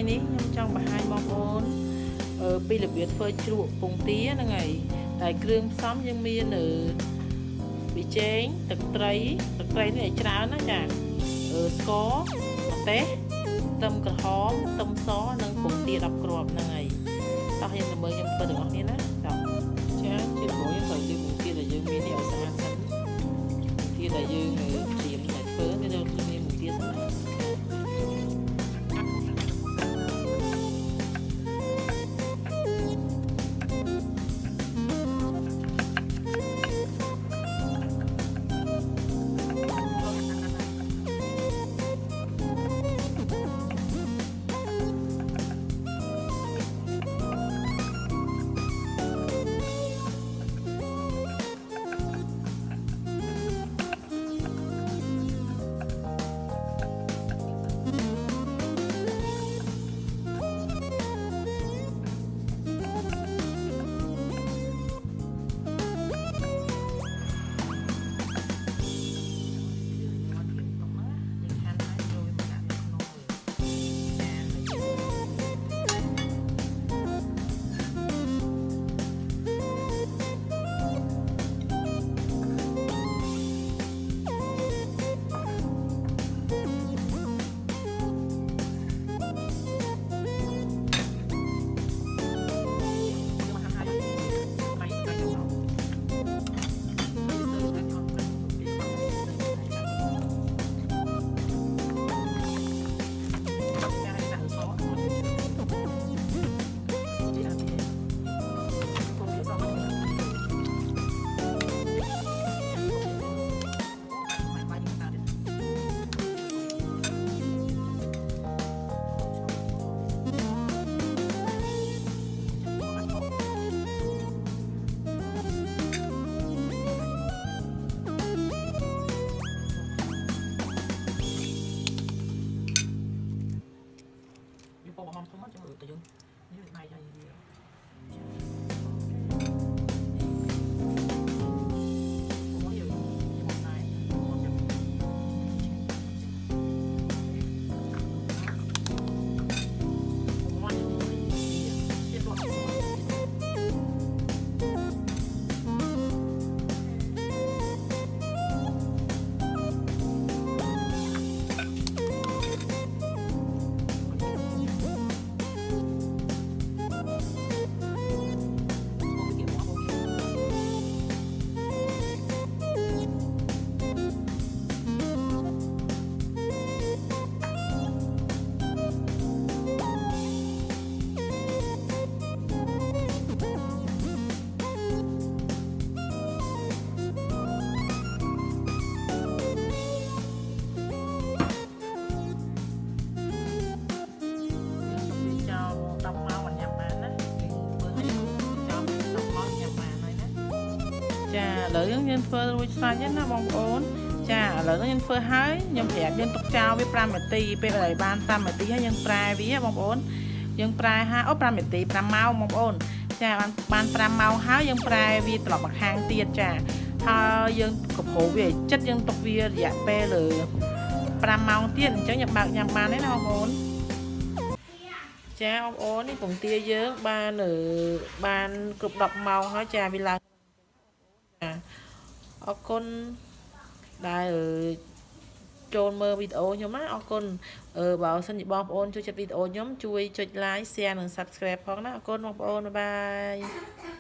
នេះខ្ញុំចង់បង្ហាញបងប្អូនពីរបៀបធ្វើជ្រក់ពងទាហ្នឹងហើយតែគ្រឿងផ្សំយើងមានប៊ីចេងទឹកត្រីនេះឲ្យច្រើនណាចាស្ករម្ទេសខ្ទឹមក្រហមខ្ទឹមសនិងពងទា10គ្រាប់ហ្នឹងហើយតោះយើងទៅមើលខ្ញុំធ្វើទាំងអស់គ្នាណាតោះចាជាដំបូងយើងត្រូវលាងពងទាដែលយើងមាននេះឲ្យស្អាតសិនពងទាដែលយើងត្រៀមតែធ្វើវាយកលាងពងទាសិនណាបងធំមកចាំទៅយើងនេះដៃហើយវាចាឥឡូវយើងធ្វើរួចស្រេចហើយណាបងប្អូនចាឥឡូវខ្ញុំធ្វើហើយខ្ញុំប្រាប់យើងទុកចោលវា5នាទីពេលដែលបាន5នាទីហើយយើងប្រែវាបងប្អូនយើងប្រែហើយ5នាទី5ម៉ោងបងប្អូនចាបាន5ម៉ោងហើយយើងប្រែវាត្រឡប់មកខាងទៀតចាហើយយើងកំប្រូវាឲ្យចិត្តយើងទុកវារយៈពេល5ម៉ោងទៀតអញ្ចឹងយើងបើកញ៉ាំបានទេណាបងប្អូនចាបងប្អូននេះពងទាយើងបានគ្រប់10ម៉ោងហើយចាវាឡើងអរគុណដែលចូលមើលវីដេអូខ្ញុំណាអរគុណបើសិនជាបងប្អូនចូលចិត្តវីដេអូខ្ញុំជួយចុច like share និង subscribe ផងណាអរគុណបងប្អូនបាយបាយ